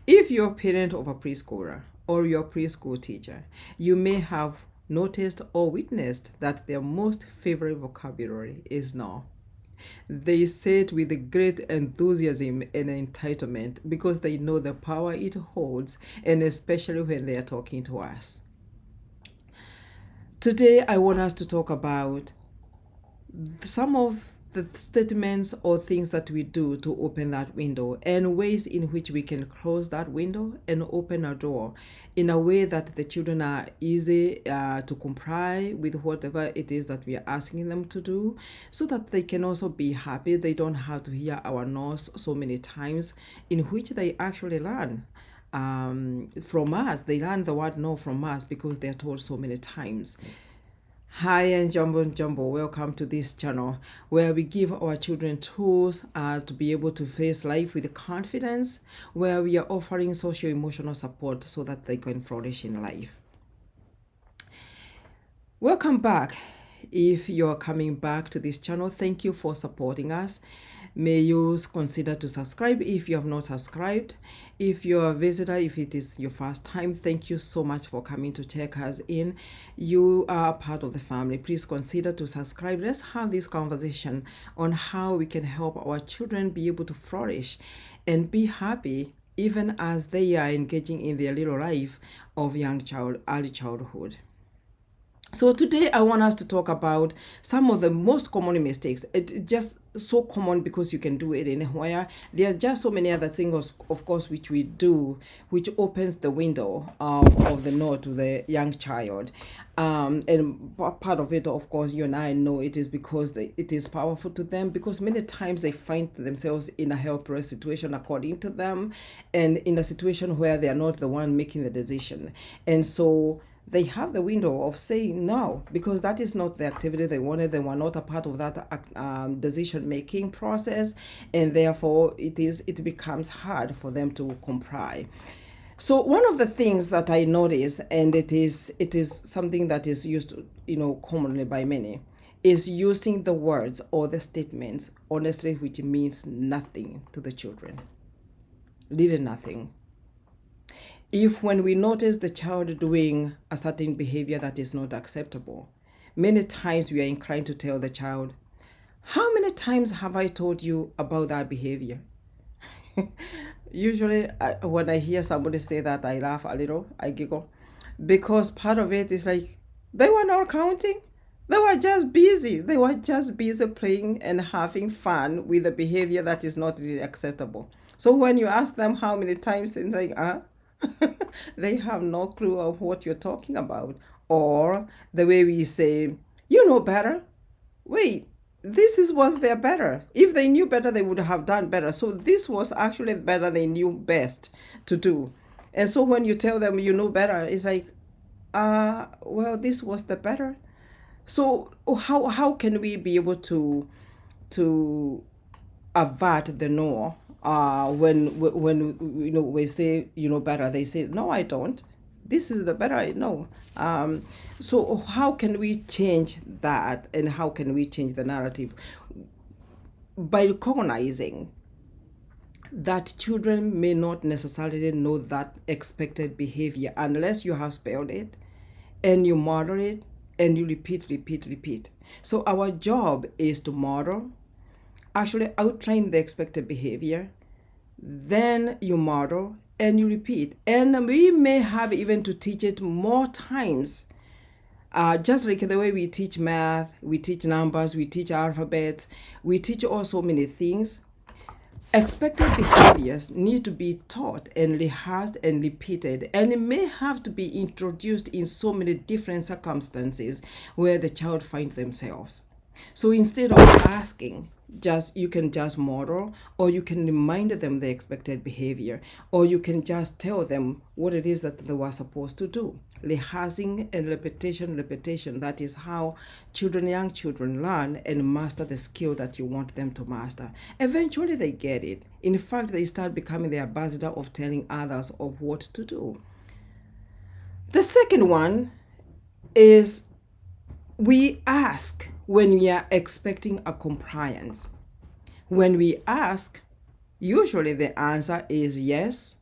If you're a parent of a preschooler or you're a preschool teacher, you may have noticed or witnessed that their most favorite vocabulary is no. They say it with great enthusiasm and entitlement because they know the power it holds, and especially when they are talking to us. Today, I want us to talk about some of the statements or things that we do to open that window and ways in which we can close that window and open a door in a way that the children are easy to comply with whatever it is that we are asking them to do, so that they can also be happy. They don't have to hear our no's so many times, in which they actually learn from us. They learn the word no from us because they're told so many times. Hi and Jumbo, welcome to this channel where we give our children tools to be able to face life with confidence, where we are offering socio-emotional support so that they can flourish in life. Welcome back. If you're coming back to this channel, thank you for supporting us. May you consider to subscribe if you have not subscribed. If you're a visitor, if it is your first time, thank you so much for coming to check us in. You are part of the family. Please consider to subscribe. Let's have this conversation on how we can help our children be able to flourish and be happy even as they are engaging in their little life of early childhood. So today I want us to talk about some of the most common mistakes. It's just so common because you can do it anywhere. There are just so many other things, of course, which we do, which opens the window of the no to the young child. And part of it, of course, you and I know it is because it is powerful to them, because many times they find themselves in a helpless situation according to them, and in a situation where they are not the one making the decision. And so they have the window of saying no, because that is not the activity they wanted. They were not a part of that decision making process, and therefore it becomes hard for them to comply. So one of the things that I notice, and it is something that is used commonly by many, is using the words or the statements honestly, which means nothing to the children, really nothing. If when we notice the child doing a certain behavior that is not acceptable, many times we are inclined to tell the child, how many times have I told you about that behavior? Usually, when I hear somebody say that, I laugh a little, I giggle, because part of it is like, they were not counting. They were just busy. They were just busy playing and having fun with a behavior that is not really acceptable. So when you ask them how many times, it's like, they have no clue of what you're talking about. Or the way we say, you know better. Wait, was their better. If they knew better, they would have done better. So this was actually better they knew best to do. And so when you tell them you know better, it's like, well, this was the better. So how can we be able to avert the no when we say better? They say, no, I don't. This is the better I know. So how can we change that, and how can we change the narrative? By recognizing that children may not necessarily know that expected behavior unless you have spelled it and you model it and you repeat. So our job is to model, actually outline the expected behavior, then you model and you repeat. And we may have even to teach it more times. Just like the way we teach math, we teach numbers, we teach alphabet, we teach also many things. Expected behaviors need to be taught and rehearsed and repeated, and it may have to be introduced in so many different circumstances where the child finds themselves. So instead of asking, you can just model, or you can remind them the expected behavior, or you can just tell them what it is that they were supposed to do. Rehearsing and repetition, that is how young children learn and master the skill that you want them to master. Eventually they get it. In fact, they start becoming the ambassador of telling others of what to do. The second one is, we ask when we are expecting a compliance. When we ask, usually the answer is yes,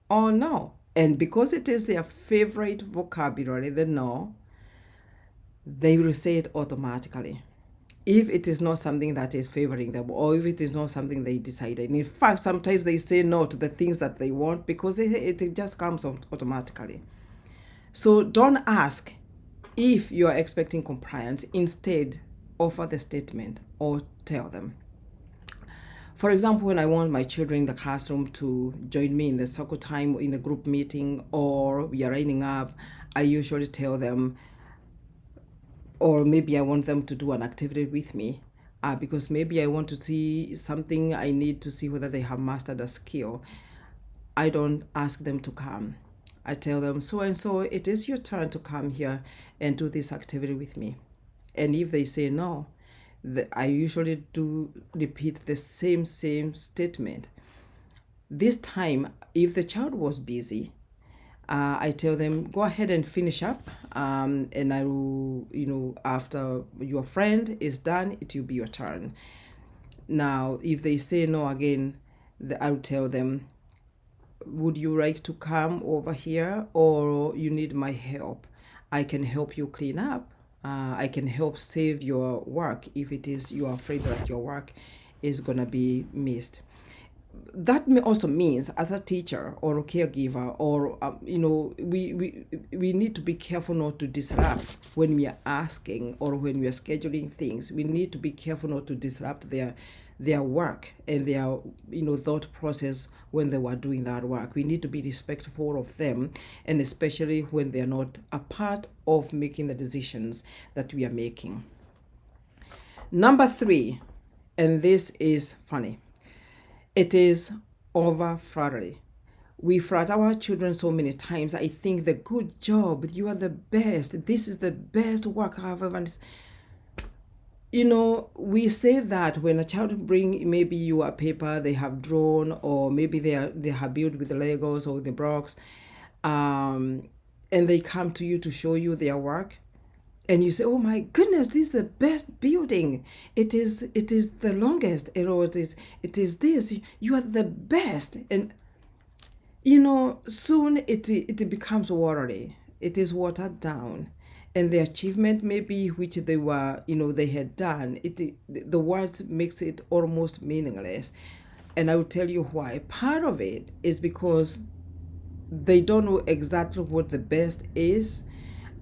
or no. And because it is their favorite vocabulary, the no, they will say it automatically. If it is not something that is favoring them, or if it is not something they decided. In fact, sometimes they say no to the things that they want because it just comes automatically. So don't ask if you are expecting compliance. Instead, offer the statement or tell them. For example, when I want my children in the classroom to join me in the circle time, in the group meeting, or we are lining up, I usually tell them, or maybe I want them to do an activity with me, because maybe I want to see something, I need to see whether they have mastered a skill. I don't ask them to come. I tell them, so and so, it is your turn to come here and do this activity with me. And if they say no, I usually do repeat the same statement. This time, if the child was busy, I tell them, go ahead and finish up, and I will, after your friend is done, it will be your turn. Now, if they say no again, I'll tell them, would you like to come over here, or you need my help? I can help you clean up. I can help save your work if it is you are afraid that your work is going to be missed. That also means, as a teacher or a caregiver, or we need to be careful not to disrupt when we are asking or when we are scheduling things. We need to be careful not to disrupt their work and their thought process when they were doing that work. We need to be respectful of them, and especially when they are not a part of making the decisions that we are making. Number 3, and this is funny, it is over flattery. We flatter our children so many times. I think the good job, you are the best. This is the best work I've ever. We say that when a child bring maybe you a paper they have drawn, or maybe they have built with the Legos or the blocks, and they come to you to show you their work, and you say, oh my goodness, this is the best building, it is the longest, it is this, you are the best. And soon it becomes watery, it is watered down, and the achievement maybe which they had done, the words makes it almost meaningless. And I will tell you why. Part of it is because they don't know exactly what the best is.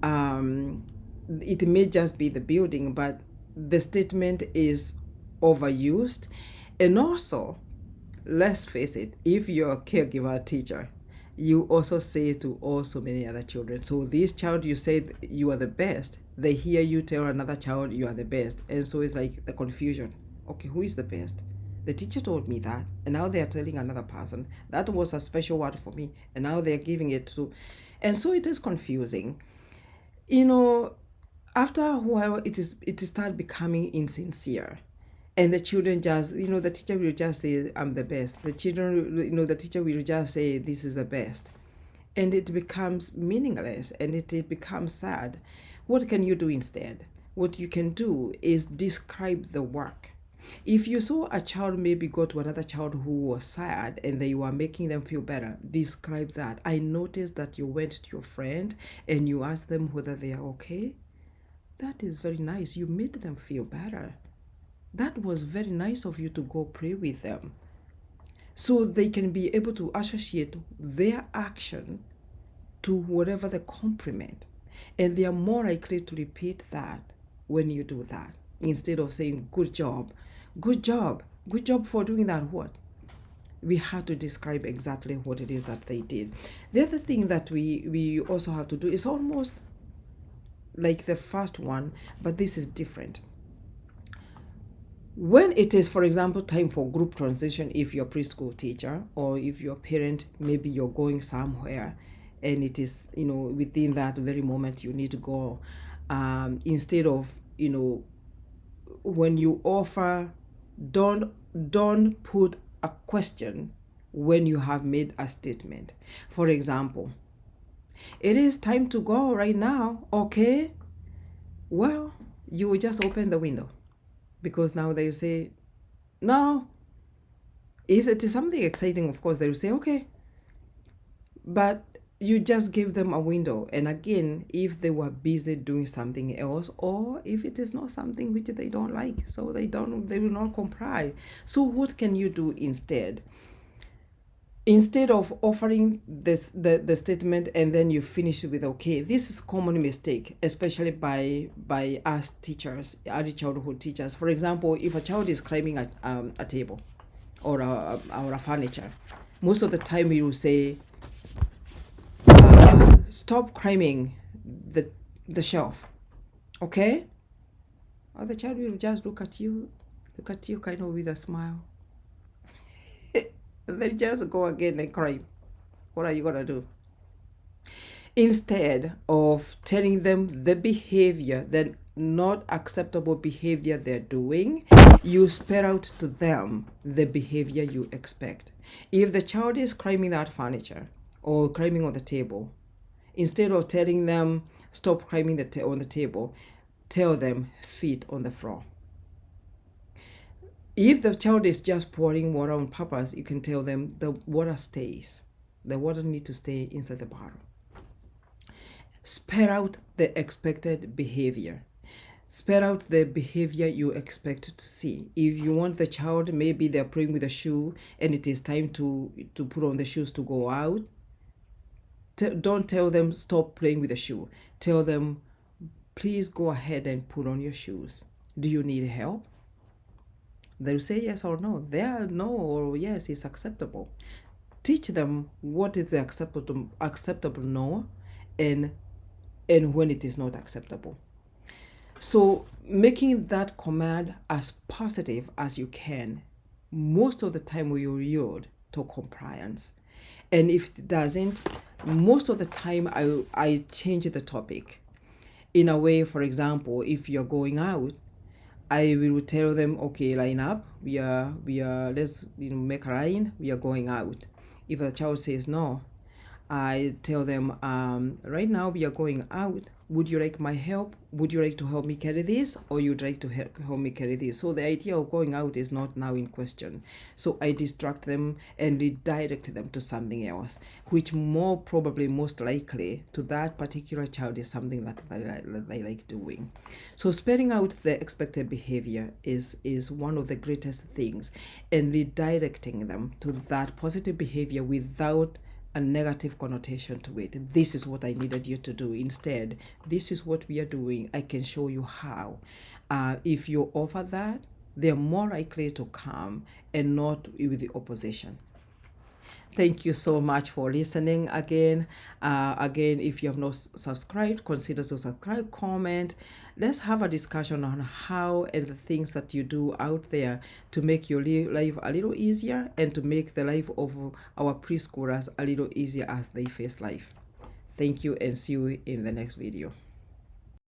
It may just be the building, but the statement is overused. And also, let's face it, if you're a caregiver teacher, you also say it to also many other children. So this child, you said you are the best, they hear you tell another child you are the best, and so it's like the confusion. Okay, who is the best? The teacher told me that, and now they are telling another person that was a special word for me, and now they're giving it to, and so it is confusing. you know After a while, it start becoming insincere, and the children just, the teacher will just say, I'm the best. The teacher will just say, this is the best, and it becomes meaningless, and it becomes sad. What can you do instead? What you can do is describe the work. If you saw a child maybe go to another child who was sad and they were making them feel better, describe that. I noticed that you went to your friend and you asked them whether they are okay. That is very nice. You made them feel better. That was very nice of you to go pray with them. So they can be able to associate their action to whatever the compliment. And they are more likely to repeat that when you do that. Instead of saying, good job, good job, good job for doing that. What? We have to describe exactly what it is that they did. The other thing that we also have to do is almost like the first one, but this is different. When it is, for example, time for group transition, if you're a preschool teacher, or if you're a parent, maybe you're going somewhere and it is, within that very moment you need to go, instead of, when you offer, don't put a question when you have made a statement. For example, it is time to go right now, okay? Well, you will just open the window, because now they say, no. If it is something exciting, of course, they will say, okay. But you just give them a window, and again, if they were busy doing something else, or if it is not something which they don't like, so they will not comply. So what can you do instead? Instead of offering the statement and then you finish with okay, this is common mistake, especially by us teachers, early childhood teachers. For example, if a child is climbing a table or a furniture, most of the time we will say, stop climbing the the shelf, okay? Or the child will just look at you kind of with a smile. Then just go again and climb. What are you gonna do? Instead of telling them the behavior, the not acceptable behavior they're doing, you spell out to them the behavior you expect. If the child is climbing that furniture or climbing on the table, instead of telling them stop climbing on the table, tell them feet on the floor. If the child is just pouring water on purpose, you can tell them the water stays. The water needs to stay inside the bottle. Spell out the expected behavior. Spell out the behavior you expect to see. If you want the child, maybe they're playing with a shoe and it is time to put on the shoes to go out. Don't tell them stop playing with the shoe. Tell them, please go ahead and put on your shoes. Do you need help? They'll say yes or no. There, no or yes is acceptable. Teach them what is the acceptable no, and when it is not acceptable. So making that command as positive as you can, most of the time will yield to compliance. And if it doesn't, most of the time I change the topic. In a way, for example, if you're going out, I will tell them, okay, line up. We are. Let's make a line. We are going out. If the child says no, I tell them, right now we are going out. Would you like my help? Would you like to help me carry this, or you'd like to help me carry this? So the idea of going out is not now in question. So I distract them and redirect them to something else, which most likely to that particular child is something that they like doing. So spelling out the expected behavior is one of the greatest things, and redirecting them to that positive behavior without a negative connotation to it. This is what I needed you to do. Instead, this is what we are doing. I can show you how. If you offer that, they're more likely to come and not with the opposition. Thank you so much for listening again. Again, if you have not subscribed, consider to subscribe, comment. Let's have a discussion on how and the things that you do out there to make your life a little easier and to make the life of our preschoolers a little easier as they face life. Thank you and see you in the next video.